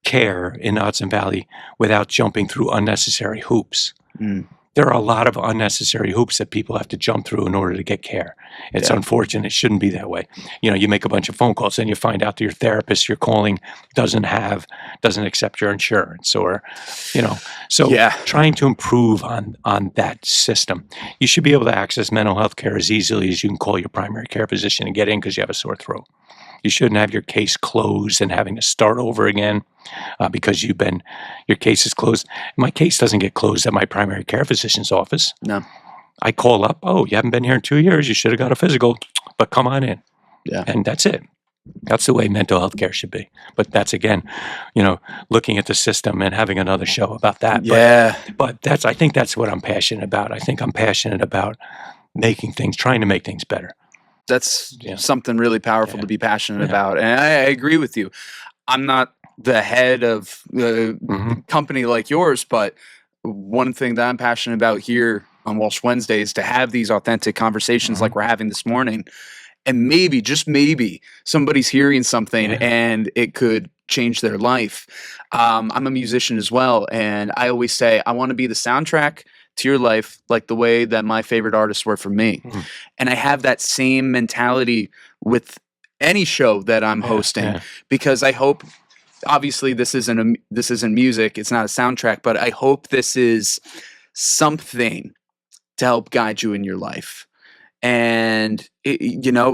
care in Hudson Valley without jumping through unnecessary hoops. There are a lot of unnecessary hoops that people have to jump through in order to get care. It's unfortunate. It shouldn't be that way. You make a bunch of phone calls and you find out that your therapist you're calling doesn't accept your insurance, or, trying to improve on that system. You should be able to access mental health care as easily as you can call your primary care physician and get in because you have a sore throat. You shouldn't have your case closed and having to start over again because your case is closed. My case doesn't get closed at my primary care physician's office.
No.
I call up, you haven't been here in 2 years. You should have got a physical, but come on in.
Yeah.
And that's it. That's the way mental health care should be. But that's, again, looking at the system and having another show about that.
Yeah.
But I think that's what I'm passionate about. I think I'm passionate about trying to make things better.
That's something really powerful to be passionate about. And I agree with you. I'm not the head of a company like yours, but one thing that I'm passionate about here on Walsh Wednesday is to have these authentic conversations like we're having this morning. And maybe, just maybe, somebody's hearing something and it could change their life. I'm a musician as well. And I always say, I want to be the soundtrack to your life, like the way that my favorite artists were for me. And I have that same mentality with any show that I'm hosting, because I hope, obviously this isn't music, it's not a soundtrack, but I hope this is something to help guide you in your life. And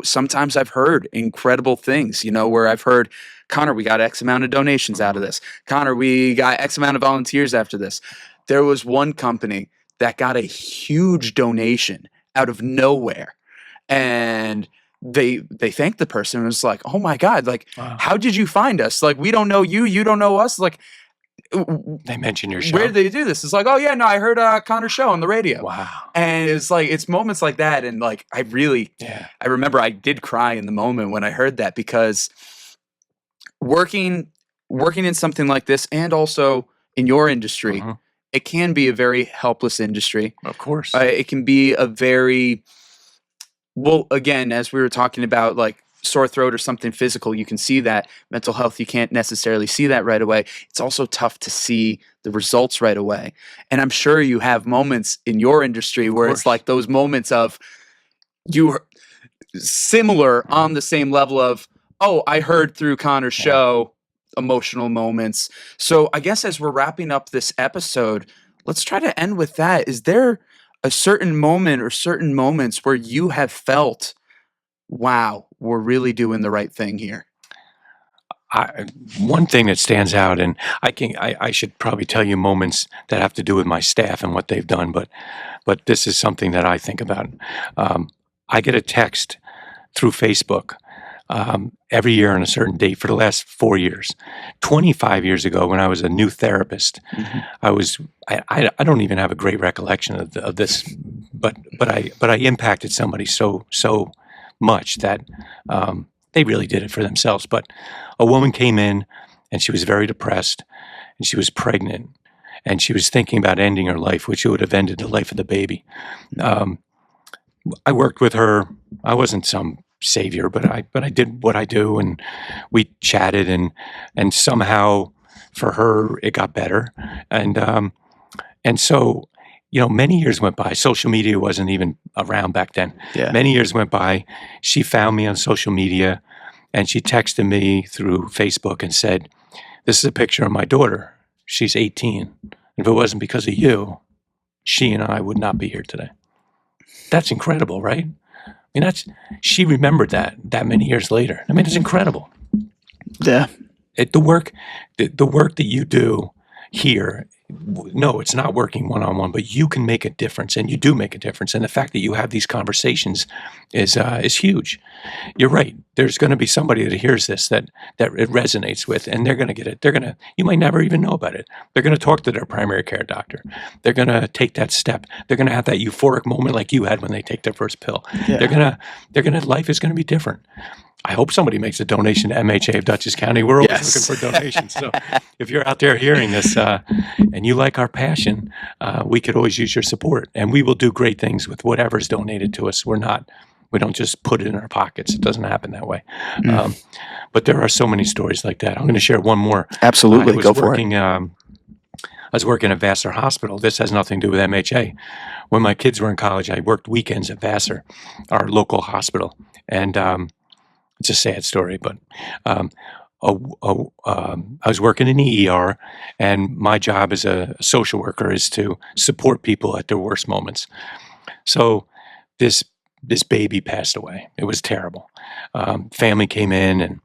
sometimes I've heard incredible things, where I've heard, Connor, we got X amount of donations out of this. Connor, we got X amount of volunteers after this. There was one company that got a huge donation out of nowhere. And they thanked the person. And it was like, oh my God, like, how did you find us? Like, we don't know you. You don't know us. Like,
they mention your show.
Where did they do this? It's like, oh yeah, no, I heard Connor's show on the radio.
Wow.
And it's like, it's moments like that. And like, I remember I did cry in the moment when I heard that, because working in something like this, and also in your industry, it can be a very helpless industry.
Of course.
It can be a very, well, again, as we were talking about, like sore throat or something physical, you can see that. Mental health, you can't necessarily see that right away. It's also tough to see the results right away. And I'm sure you have moments in your industry where it's like those moments of you similar on the same level of, oh, I heard through Connor's show, emotional moments. So I guess as we're wrapping up this episode, let's try to end with that. Is there a certain moment or certain moments where you have felt, wow, we're really doing the right thing here?
One thing that stands out, and I should probably tell you moments that have to do with my staff and what they've done, but this is something that I think about. I get a text through Facebook every year on a certain date for the last 4 years. 25 years ago, when I was a new therapist, I don't even have a great recollection of this, but I impacted somebody so much that they really did it for themselves. But a woman came in and she was very depressed and she was pregnant and she was thinking about ending her life, which would have ended the life of the baby. I worked with her. I wasn't some savior, but I did what I do, and we chatted, and somehow for her it got better, and so many years went by. Social media wasn't even around back then.
Yeah.
Many years went by. She found me on social media, and she texted me through Facebook and said, "This is a picture of my daughter. She's 18. If it wasn't because of you, she and I would not be here today." That's incredible, right? I mean, she remembered that many years later. I mean, it's incredible.
Yeah.
The work that you do here, no, it's not working one-on-one, but you can make a difference, and you do make a difference. And the fact that you have these conversations is huge. You're right. There's going to be somebody that hears this that it resonates with, and they're going to get it. You might never even know about it. They're going to talk to their primary care doctor. They're going to take that step. They're going to have that euphoric moment like you had when they take their first pill.
Yeah.
Life is going to be different. I hope somebody makes a donation to MHA of Dutchess County. We're always looking for donations. So if you're out there hearing this and you like our passion, we could always use your support. And we will do great things with whatever's donated to us. We don't just put it in our pockets. It doesn't happen that way. But there are so many stories like that. I'm going to share one more.
Absolutely. Go for it.
I was working at Vassar Hospital. This has nothing to do with MHA. When my kids were in college, I worked weekends at Vassar, our local hospital. And it's a sad story, but I was working in the ER, and my job as a social worker is to support people at their worst moments. So this baby passed away. It was terrible. Family came in, and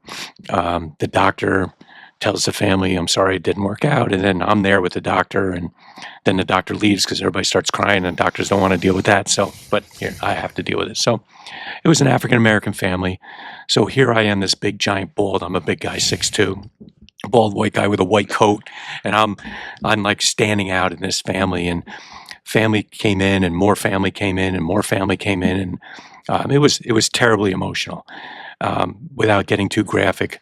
the doctor tells the family, "I'm sorry it didn't work out." And then I'm there with the doctor, and then the doctor leaves because everybody starts crying, and doctors don't want to deal with that. But here, I have to deal with it. So it was an African-American family. So here I am, this big, giant, bald. I'm a big guy, 6'2", bald white guy with a white coat. And I'm like standing out in this family, and family came in, and more family came in, and more family came in. And it was terribly emotional. Without getting too graphic,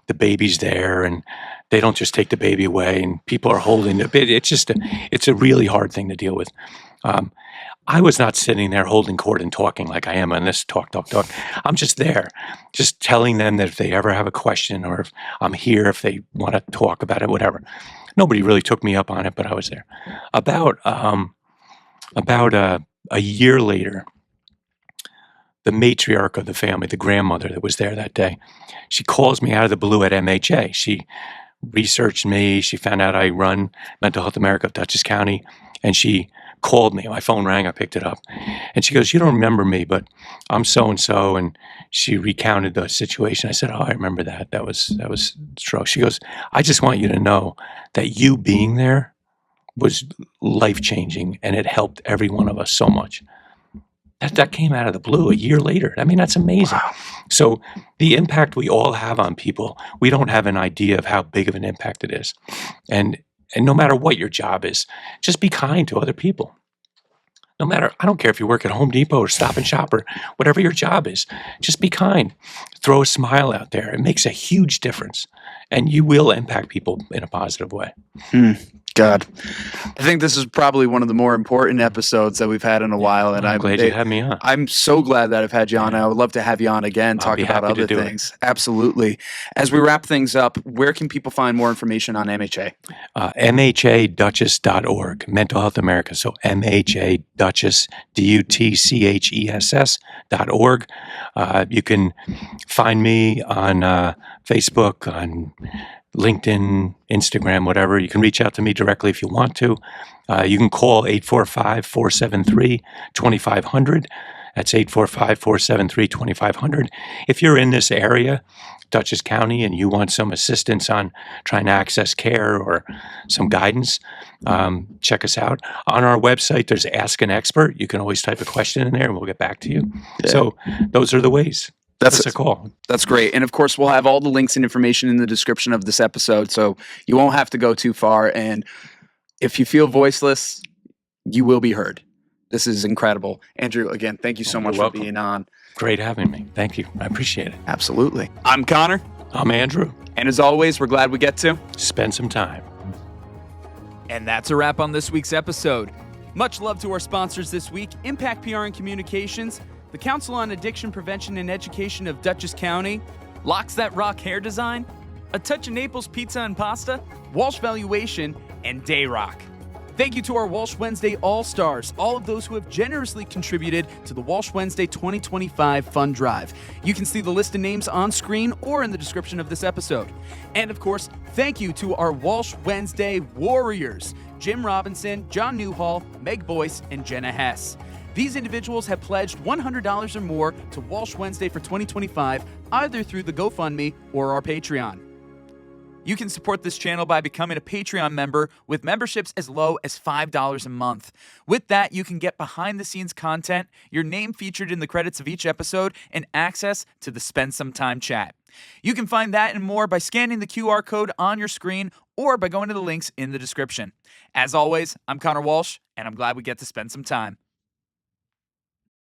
the baby's there, and they don't just take the baby away, and people are holding the baby. It's a really hard thing to deal with. I was not sitting there holding court and talking like I am on this talk. I'm just there, just telling them that if they ever have a question, or if I'm here, if they want to talk about it, whatever. Nobody really took me up on it, but I was there. About a year later, the matriarch of the family, the grandmother that was there that day, she calls me out of the blue at MHA. She researched me. She found out I run Mental Health America of Dutchess County, and she called me. My phone rang. I picked it up, and she goes, "You don't remember me, but I'm so-and-so," and she recounted the situation. I said, "Oh, I remember that. That was true." She goes, "I just want you to know that you being there was life-changing, and it helped every one of us so much." That came out of the blue a year later. I mean, that's amazing. Wow. So the impact we all have on people, we don't have an idea of how big of an impact it is. And no matter what your job is, just be kind to other people. I don't care if you work at Home Depot or Stop and Shop or whatever your job is, just be kind. Throw a smile out there. It makes a huge difference. And you will impact people in a positive way.
God, I think this is probably one of the more important episodes that we've had in a while. And
I'm glad you had me on.
I'm so glad that I've had you on. I would love to have you on again, talk about other things. Absolutely. As we wrap things up, where can people find more information on MHA?
MHADutchess.org, Mental Health America. So MHA Dutchess, DUTCHESS.org. You can find me on Facebook, on LinkedIn, Instagram, whatever. You can reach out to me directly if you want to. You can call 845-473-2500. That's 845-473-2500. If you're in this area, Dutchess County, and you want some assistance on trying to access care or some guidance, check us out. On our website, there's Ask an Expert. You can always type a question in there, and we'll get back to you. Yeah. So those are the ways. That's a call.
That's great. And of course, we'll have all the links and information in the description of this episode, so you won't have to go too far. And if you feel voiceless, you will be heard. This is incredible. Andrew, again, thank you so much for being on.
Great having me. Thank you. I appreciate it.
Absolutely. I'm Connor.
I'm Andrew.
And as always, we're glad we get to
spend some time.
And that's a wrap on this week's episode. Much love to our sponsors this week, Impact PR and Communications, the Council on Addiction Prevention and Education of Dutchess County, Locks That Rock Hair Design, A Touch of Naples Pizza and Pasta, Walsh Valuation, and Day Rock.
Thank you to our Walsh Wednesday All-Stars, all of those who have generously contributed to the Walsh Wednesday 2025 Fund Drive. You can see the list of names on screen or in the description of this episode. And of course, thank you to our Walsh Wednesday Warriors, Jim Robinson, John Newhall, Meg Boyce, and Jenna Hess. These individuals have pledged $100 or more to Walsh Wednesday for 2025, either through the GoFundMe or our Patreon. You can support this channel by becoming a Patreon member with memberships as low as $5 a month. With that, you can get behind-the-scenes content, your name featured in the credits of each episode, and access to the Spend Some Time chat. You can find that and more by scanning the QR code on your screen or by going to the links in the description. As always, I'm Connor Walsh, and I'm glad we get to spend some time.